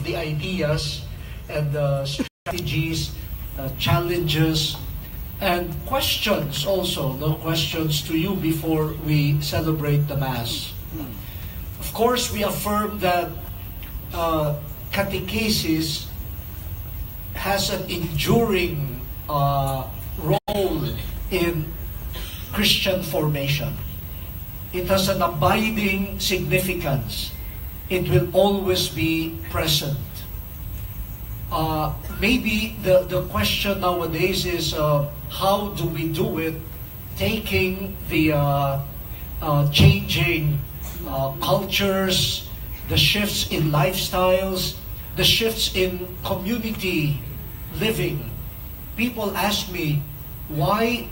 the ideas and the strategies, challenges, and questions also, no questions to you before we celebrate the Mass. Of course, we affirm that catechesis has an enduring role in Christian formation. It has an abiding significance. It will always be present. Maybe the question nowadays is how do we do it, taking the changing cultures, the shifts in lifestyles, the shifts in community living. People ask me, why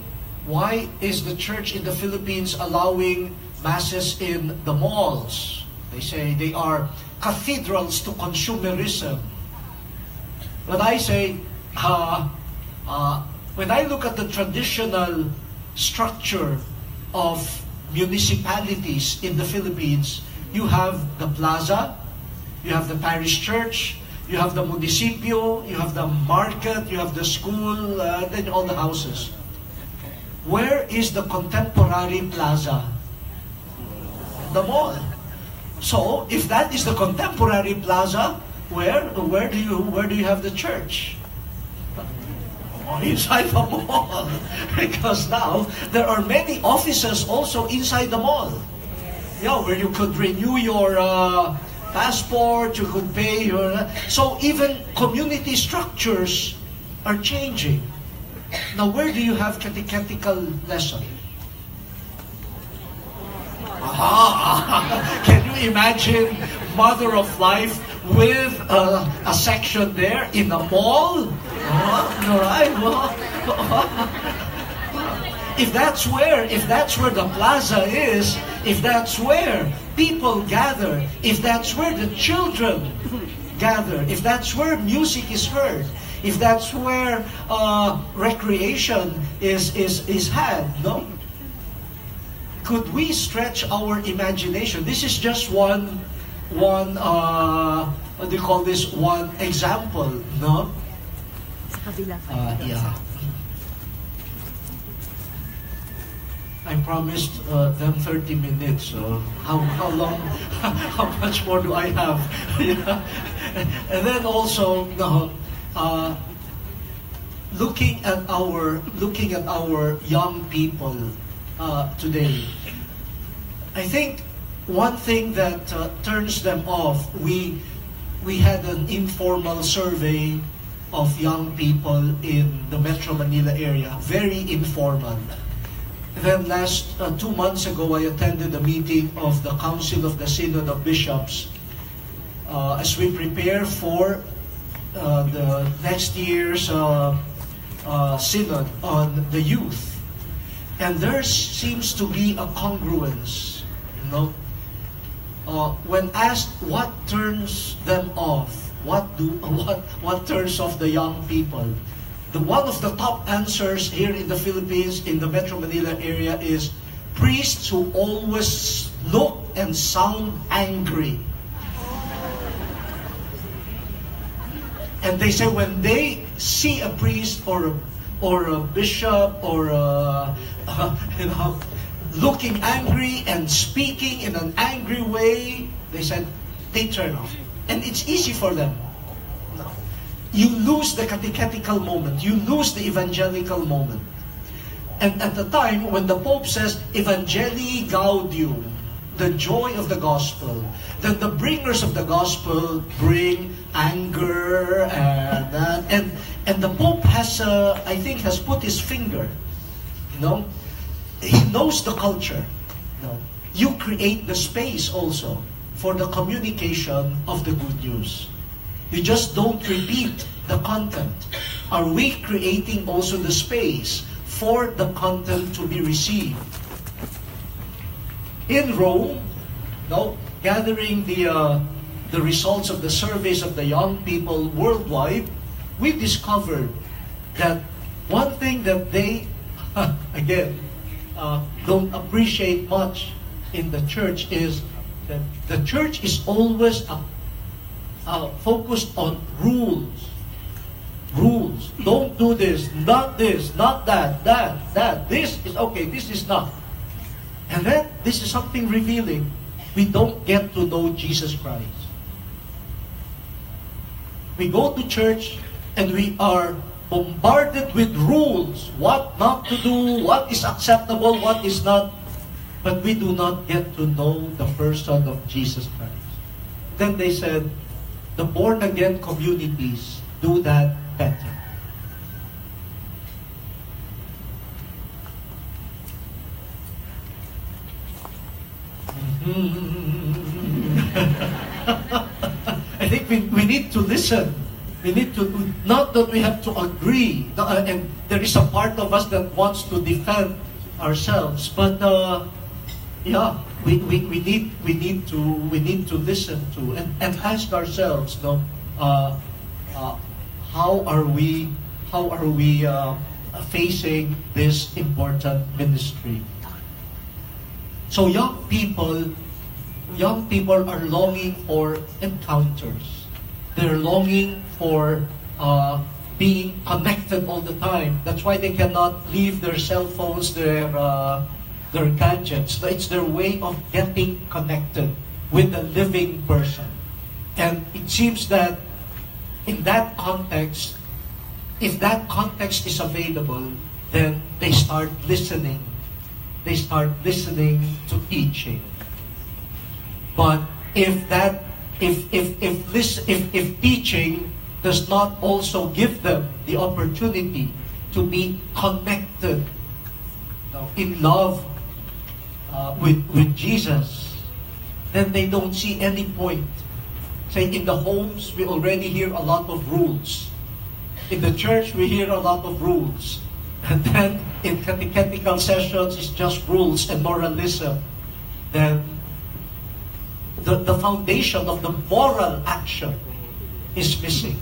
is the church in the Philippines allowing masses in the malls? They say they are cathedrals to consumerism. But I say, when I look at the traditional structure of municipalities in the Philippines, you have the plaza, you have the parish church, you have the municipio, you have the market, you have the school, then all the houses. Where is the contemporary plaza? The mall. So, if that is the contemporary plaza, where do you have the church? Inside the mall. Because now there are many offices also inside the mall. Yeah, where you could renew your passport, you could pay your... So even community structures are changing. Now, where do you have catechetical lesson? Can you imagine Mother of Life with a section there in a mall? Right? If that's where the plaza is, if that's where people gather, if that's where the children gather, if that's where music is heard, if that's where recreation is had, no? Could we stretch our imagination? This is just one what do you call this? One example, no? Yeah. I promised them 30 minutes. So how long? How much more do I have? Yeah. And then also, no, looking at our young people today, I think one thing that turns them off. We had an informal survey of young people in the Metro Manila area, very informal. Then last 2 months ago, I attended a meeting of the Council of the Synod of Bishops as we prepare for the next year's synod on the youth. And there seems to be a congruence, you know. When asked what turns them off, what turns off the young people, one of the top answers here in the Philippines, in the Metro Manila area, is priests who always look and sound angry. And they say when they see a priest or a bishop or looking angry and speaking in an angry way, they said they turn off. And it's easy for them. You lose the catechetical moment. You lose the evangelical moment. And at the time when the Pope says, Evangelii Gaudium, the joy of the gospel, then the bringers of the gospel bring anger and the Pope has, I think, has put his finger, you know. He knows the culture. You know. You create the space also for the communication of the good news. You just don't repeat the content. Are we creating also the space for the content to be received? In Rome, no, gathering the results of the surveys of the young people worldwide, we discovered that one thing that they, again, don't appreciate much in the church is that the church is always focused on rules. Rules. Don't do this, not that, that. This is okay, this is not. And then, this is something revealing. We don't get to know Jesus Christ. We go to church and we are bombarded with rules. What not to do, what is acceptable, what is not. But we do not get to know the person of Jesus Christ. Then they said, the born-again communities do that better. I think we need to listen. We need to, not that we have to agree, and there is a part of us that wants to defend ourselves, but yeah, we need to listen to and ask ourselves, how are we facing this important ministry? So young people are longing for encounters. They're longing for being connected all the time. That's why they cannot leave their cell phones, their gadgets. It's their way of getting connected with a living person. And it seems that in that context, if that context is available, then they start listening. They start listening to teaching. But if teaching does not also give them the opportunity to be connected in love with Jesus, then they don't see any point. Say, in the homes, we already hear a lot of rules. In the church, we hear a lot of rules. And then in catechetical sessions, it's just rules and moralism. Then the foundation of the moral action is missing.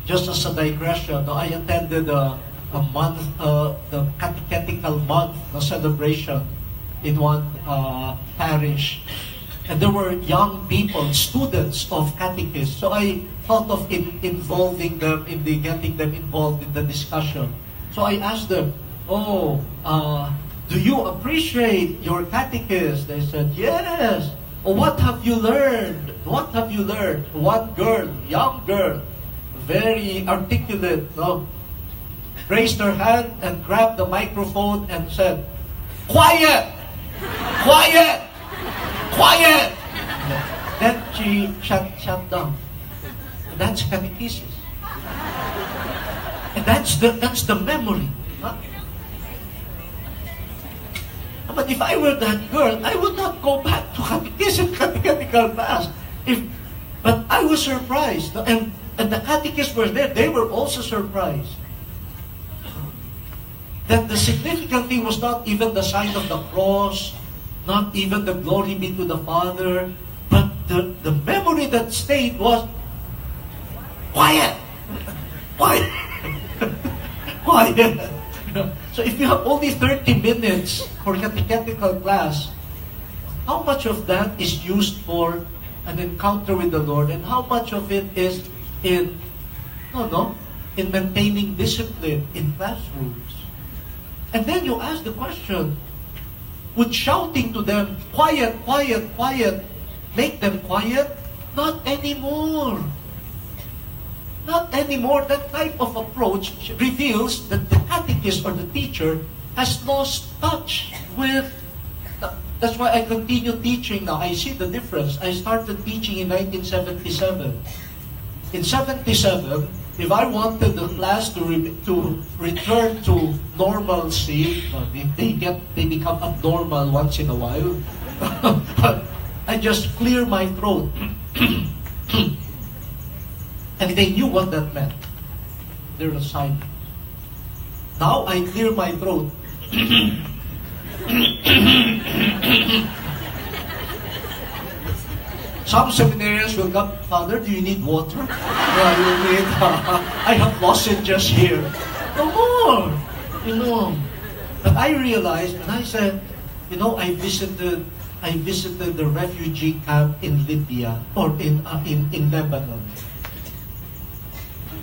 Just as a digression, I attended a month, the catechetical month, the celebration in one parish. And there were young people, students of catechists. So I thought of involving them getting them involved in the discussion. So I asked them, do you appreciate your catechist? They said, yes. Oh, what have you learned? What have you learned? One girl, young girl, very articulate, raised her hand and grabbed the microphone and said, quiet! Quiet! Quiet! Then she shut down. And that's catechesis. And that's the memory. Huh? But if I were that girl, I would not go back to catechetical class. But I was surprised. And the catechists were there. They were also surprised. That the significant thing was not even the sign of the cross, not even the glory be to the Father, but the memory that stayed was, quiet! Quiet! Quiet! So if you have only 30 minutes for catechetical class, how much of that is used for an encounter with the Lord, and how much of it is in maintaining discipline in classrooms? And then you ask the question, would shouting to them, quiet, quiet, quiet, make them quiet? Not anymore. Not anymore. That type of approach reveals that the catechist or the teacher has lost touch with. That's why I continue teaching now. I see the difference. I started teaching in 1977. In 77, if I wanted the class to return to normalcy, they become abnormal once in a while. But I just clear my throat. And they knew what that meant. They're silent. Now I clear my throat. Some seminarians will come, Father, do you need water? Yeah, you need, I have lozenges here. No more. But I realized, and I said, I visited I visited the refugee camp in Libya or in Lebanon.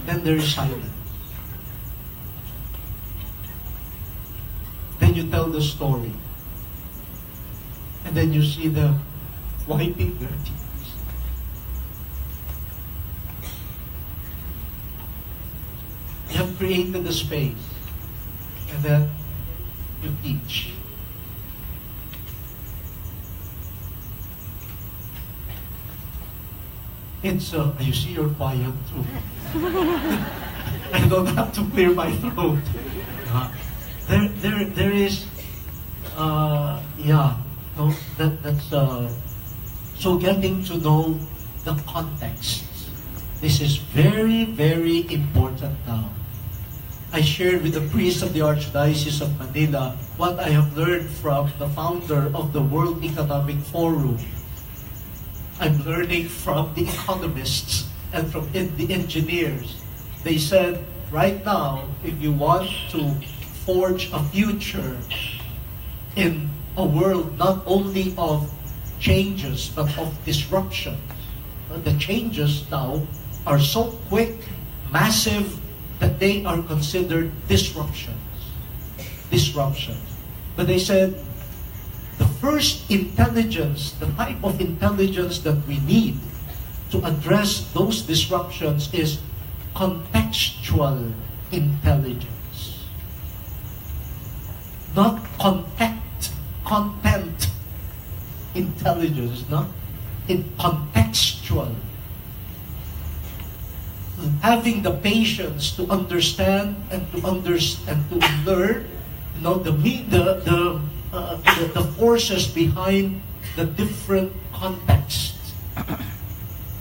Then there is silence. Then you tell the story. And then you see them wiping their tears. You have created the space. And then you teach. It's, you see you're quiet too. I don't have to clear my throat. There is, yeah, no, that's, so getting to know the context. This is very, very important now. I shared with the priest of the Archdiocese of Manila what I have learned from the founder of the World Economic Forum. I'm learning from the economists and from the engineers. They said, right now, if you want to forge a future in a world not only of changes, but of disruption, the changes now are so quick, massive, that they are considered disruptions. But they said, the first intelligence, the type of intelligence that we need to address those disruptions is contextual intelligence. Not content intelligence, no? In contextual. Having the patience to understand and to learn, you know, the forces behind the different contexts.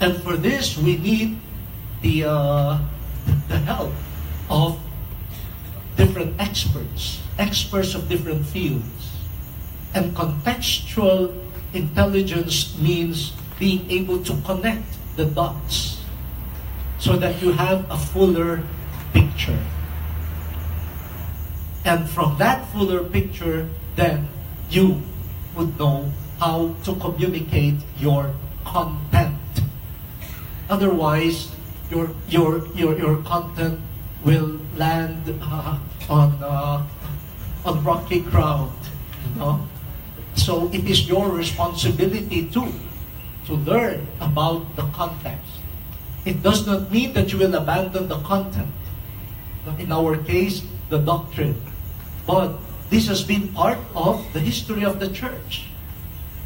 And for this, we need the help of different experts of different fields. And contextual intelligence means being able to connect the dots so that you have a fuller picture. And from that fuller picture, then you would know how to communicate your content. Otherwise, your content will land on rocky ground. You know? So it is your responsibility to learn about the context. It does not mean that you will abandon the content. In our case, the doctrine. But this has been part of the history of the church.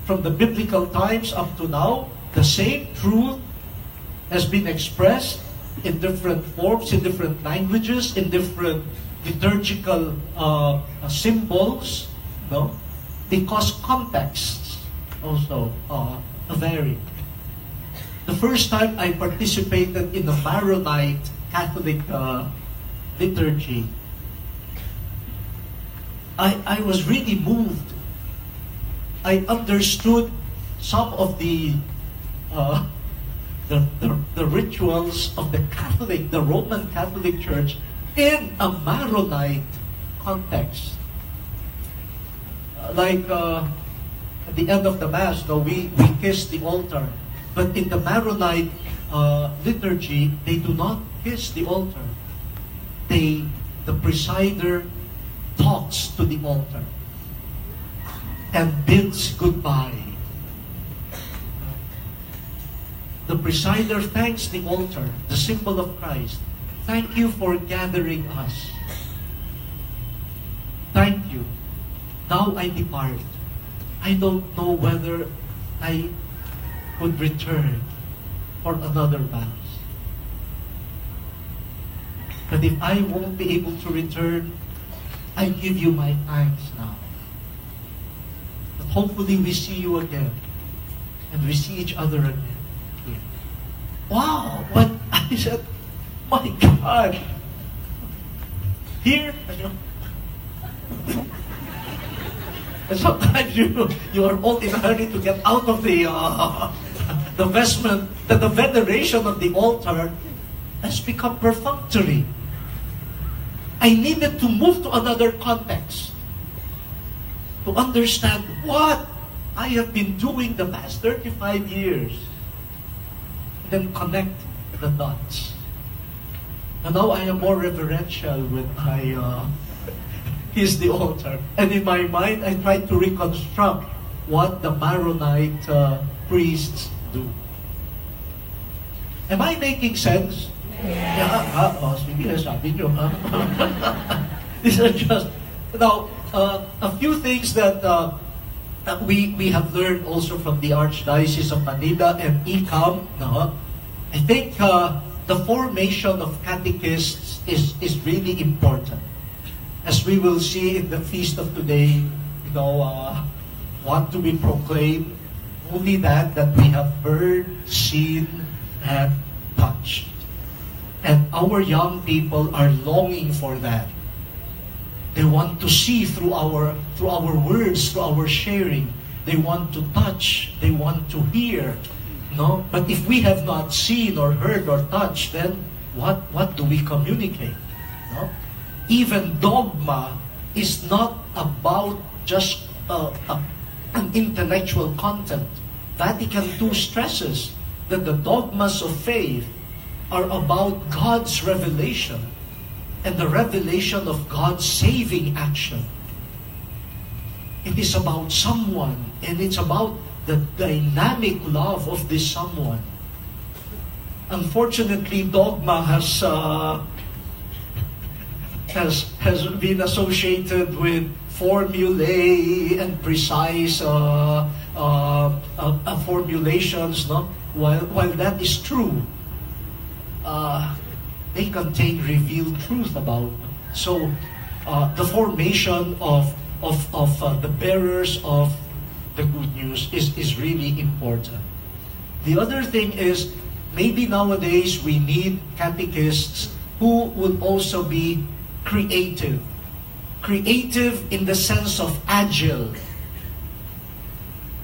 From the biblical times up to now, the same truth has been expressed in different forms, in different languages, in different liturgical symbols, no? Because contexts also vary. The first time I participated in a Maronite Catholic liturgy, I was really moved. I understood some of the rituals of the Roman Catholic Church in a Maronite context. Like at the end of the Mass, we kiss the altar. But in the Maronite liturgy, they do not kiss the altar. The presider talks to the altar and bids goodbye. The presider thanks the altar, the symbol of Christ. Thank you for gathering us. Thank you. Now I depart. I don't know whether I would return for another Mass. But if I won't be able to return, I give you my thanks now. But hopefully we see you again. And we see each other again. Here. Wow! What? I said, my God! Here? And sometimes you are all in a hurry to get out of the vestment, that the veneration of the altar has become perfunctory. I needed to move to another context to understand what I have been doing the past 35 years. Then connect the dots. And now I am more reverential when I kiss the altar. And in my mind, I try to reconstruct what the Maronite priests do. Am I making sense? Yeah. Sige, sabi nyo. These are just, now, a few things that we have learned also from the Archdiocese of Manila and ICAM. No? I think the formation of catechists is really important. As we will see in the feast of today, what to be proclaimed, only that we have heard, seen, and touched. And our young people are longing for that. They want to see through our words, through our sharing. They want to touch. They want to hear. No? But if we have not seen or heard or touched, then what do we communicate? No? Even dogma is not about just an intellectual content. Vatican II stresses that the dogmas of faith are about God's revelation and the revelation of God's saving action. It is about someone, and it's about the dynamic love of this someone. Unfortunately, dogma has been associated with formulae and precise formulations. No? While that is true, they contain revealed truth about them. So the formation of the bearers of the good news is really important. The other thing is, maybe nowadays we need catechists who will also be creative. Creative in the sense of agile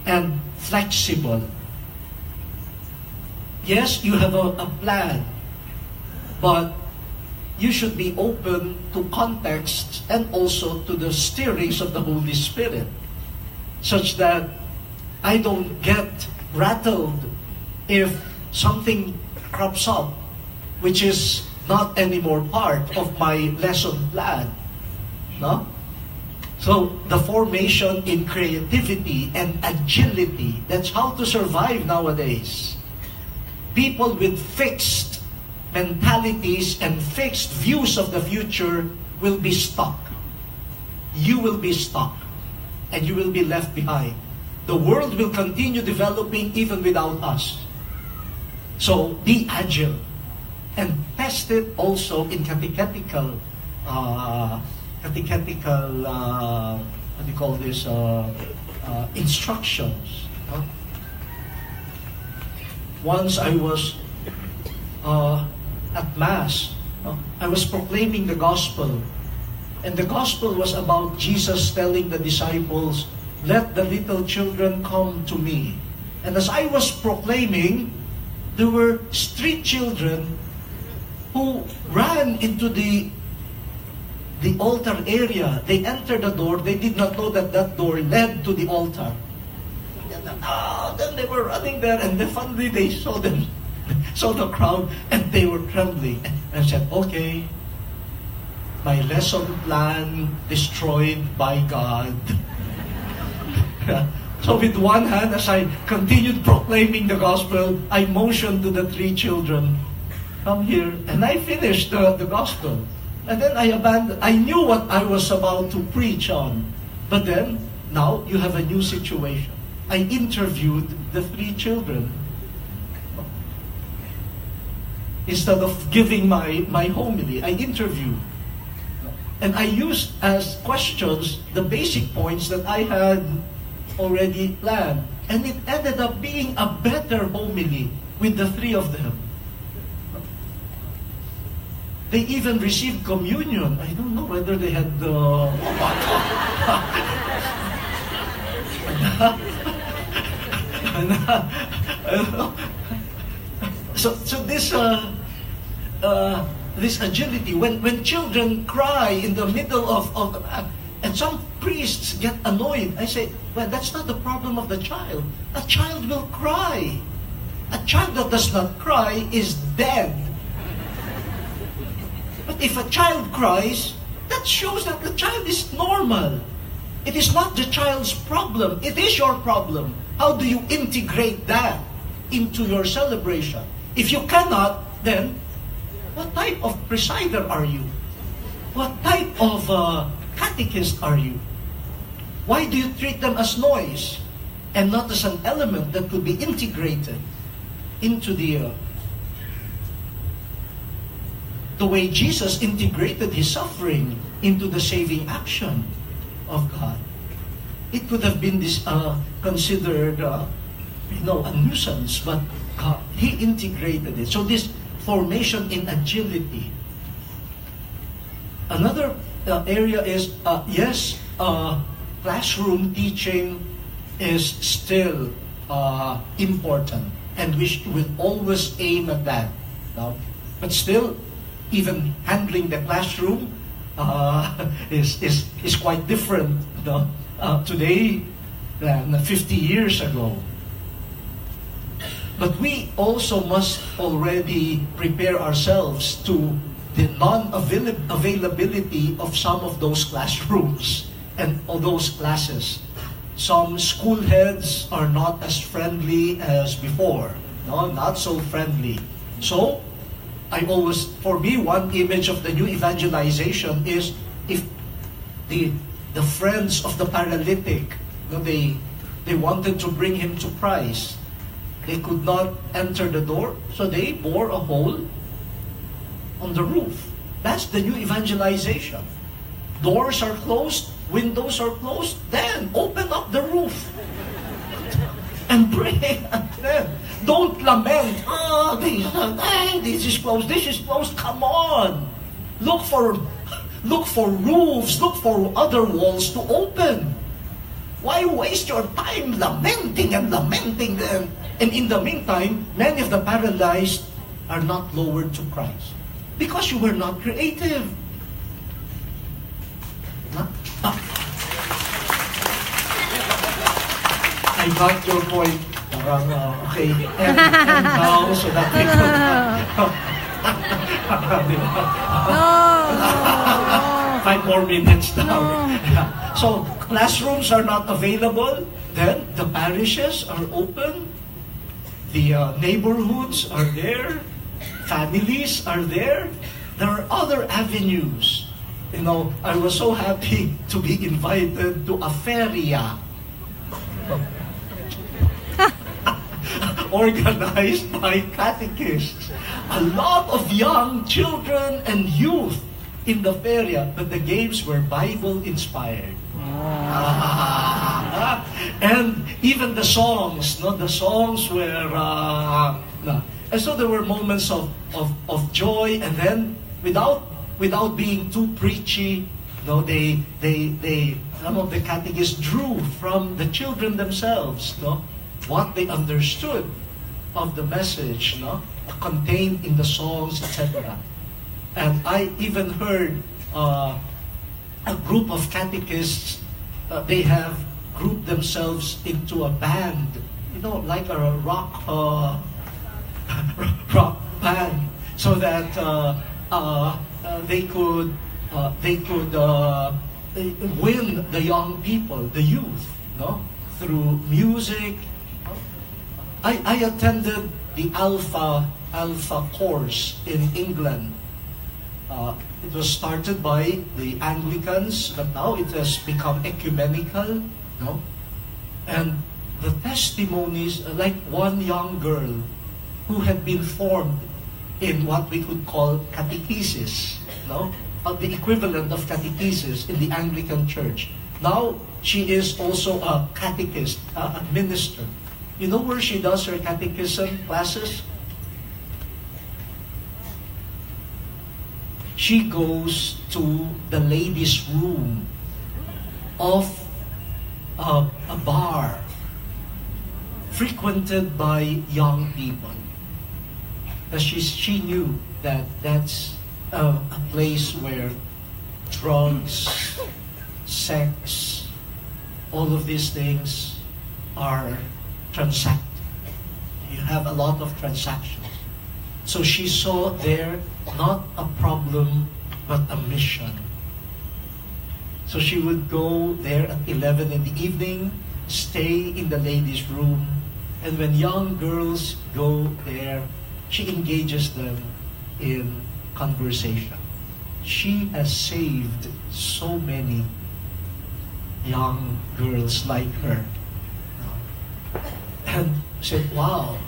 and flexible. Yes, you have a plan, but you should be open to context and also to the stirrings of the Holy Spirit, such that I don't get rattled if something crops up which is not anymore part of my lesson plan. No? So the formation in creativity and agility, that's how to survive nowadays. People with fixed mentalities and fixed views of the future will be stuck. You will be stuck, and you will be left behind. The world will continue developing even without us. So be agile and test it also in catechetical instructions. Once I was at Mass, I was proclaiming the gospel. And the gospel was about Jesus telling the disciples, "Let the little children come to me." And as I was proclaiming, there were street children who ran into the altar area. They entered the door. They did not know that door led to the altar. Then they were running there, and then finally they saw the crowd, and they were trembling. And said, "Okay, my lesson plan destroyed by God." So with one hand, as I continued proclaiming the gospel, I motioned to the three children, "Come here." And I finished the gospel. And then I abandoned. I knew what I was about to preach on. But then, now you have a new situation. I interviewed the three children. Instead of giving my homily, I interviewed. And I used as questions the basic points that I had already planned. And it ended up being a better homily with the three of them. They even received communion. I don't know whether they had So this agility, when children cry in the middle of And some priests get annoyed. I say, well, that's not the problem of the child. A child will cry. A child that does not cry is dead. But if a child cries, that shows that the child is normal. It is not the child's problem. It is your problem. How do you integrate that into your celebration? If you cannot, then what type of presider are you? What type of catechist are you? Why do you treat them as noise and not as an element that could be integrated into the way Jesus integrated His suffering into the saving action of God? It could have been considered a nuisance, but He integrated it. So this formation in agility. Another area is, classroom teaching is still important, and we will always aim at that. But still, even handling the classroom is quite different today than 50 years ago. But we also must already prepare ourselves to the non-availability of some of those classrooms and of those classes. Some school heads are not as friendly as before. No, not so friendly. So, for me, one image of the new evangelization is if the friends of the paralytic, they wanted to bring him to Christ. They could not enter the door, so they bore a hole on the roof. That's the new evangelization. Doors are closed, windows are closed, then open up the roof and pray. Don't lament. This is closed, this is closed. Come on. Look for roofs, look for other walls to open. Why waste your time lamenting and lamenting them? And in the meantime, many of the paralyzed are not lowered to Christ. Because you were not creative. I got your point. Okay. And now, so that we could... 5 more minutes now. So, classrooms are not available. Then, the parishes are open. The neighborhoods are there. Families are there. There are other avenues. I was so happy to be invited to a feria organized by catechists. A lot of young children and youth in the feria, but the games were Bible-inspired. And even the songs, the songs were... And so there were moments of joy, and then without being too preachy, some of the catechists drew from the children themselves, what they understood of the message, contained in the songs, etc. And I even heard a group of catechists, they have grouped themselves into a band, like a rock band, so that they could win the young people, the youth, through music. I attended the Alpha course in England. It was started by the Anglicans, but now it has become ecumenical, And the testimonies, like one young girl who had been formed in what we could call catechesis, the equivalent of catechesis in the Anglican Church. Now, she is also a catechist, a minister. You know where she does her catechism classes? She goes to the ladies' room of a bar frequented by young people. Because she knew that that's a place where drugs, sex, all of these things are transacted. You have a lot of transactions. So she saw there not a problem, but a mission. So she would go there at 11 in the evening, stay in the ladies' room, and when young girls go there, she engages them in conversation. She has saved so many young girls like her. And said, wow.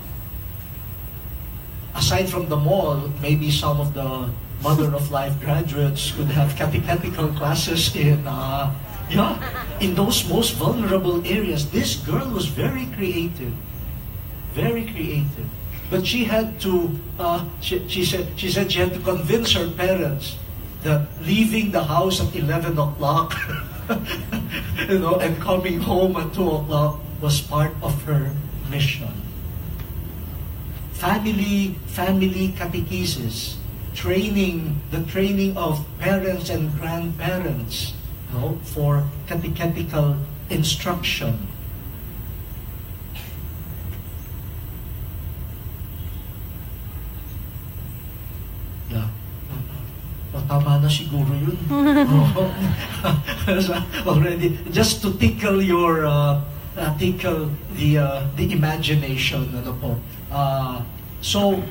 Aside from the mall, maybe some of the Mother of Life graduates could have catechetical classes in those most vulnerable areas. This girl was very creative. Very creative. But she had to, she said she had to convince her parents that leaving the house at 11 o'clock, and coming home at 2 o'clock was part of her mission. Family catechesis, the training of parents and grandparents, for catechetical instruction. Yeah. Tama na siguro yun. Already, just to tickle your tickle the imagination, so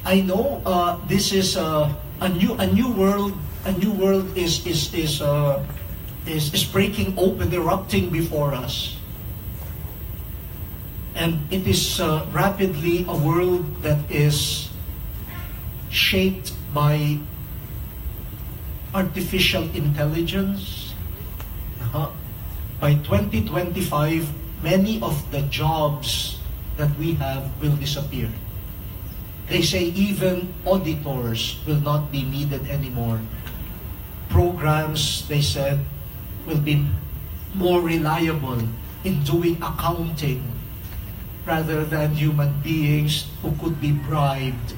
I know this is a new world. A new world is breaking open, erupting before us, and it is rapidly a world that is shaped by artificial intelligence. By 2025, many of the jobs that we have will disappear. They say even auditors will not be needed anymore. Programs, they said, will be more reliable in doing accounting rather than human beings who could be bribed.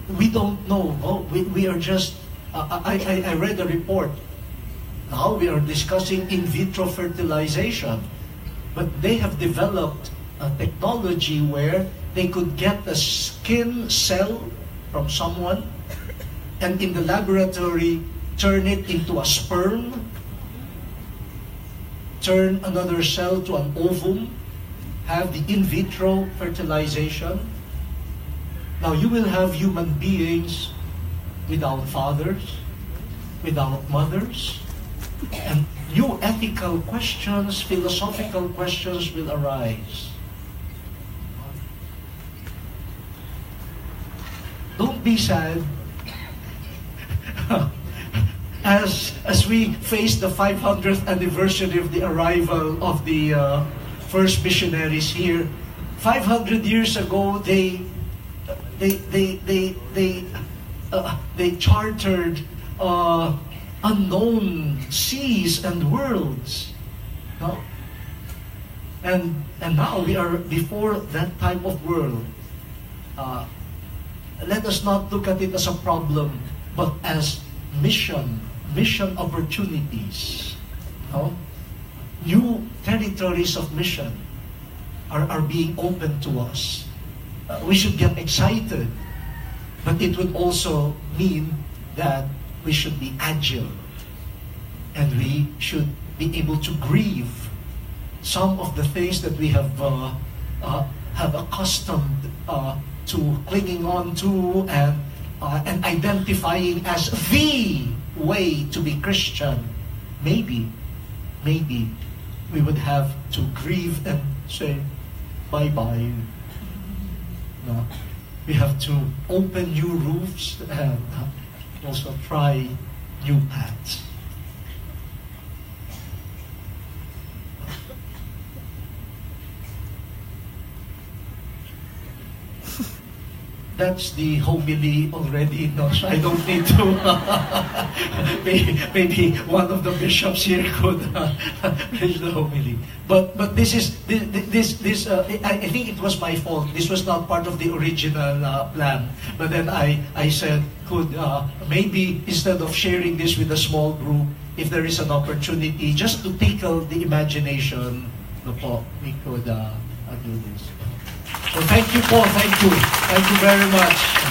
We don't know. We are just, I read a report. Now we are discussing in vitro fertilization. But they have developed a technology where they could get a skin cell from someone and in the laboratory turn it into a sperm, turn another cell to an ovum, have the in vitro fertilization. Now you will have human beings without fathers, without mothers, and new ethical questions, philosophical questions will arise. Don't be sad. As we face the 500th anniversary of the arrival of the first missionaries here, 500 years ago they chartered unknown seas and worlds. No? And now we are before that type of world. Let us not look at it as a problem, but as mission opportunities. No? New territories of mission are being opened to us. We should get excited, but it would also mean that we should be agile and we should be able to grieve some of the things that we have accustomed to clinging on to and identifying as the way to be Christian. Maybe we would have to grieve and say bye-bye. No. We have to open new roofs and also try new paths. that's the homily already, no? So I don't need to. Maybe one of the bishops here could preach the homily. But I think it was my fault. This was not part of the original plan. But then I said, could maybe instead of sharing this with a small group, if there is an opportunity, just to tickle the imagination, no po, we could do this. So thank you po, thank you very much.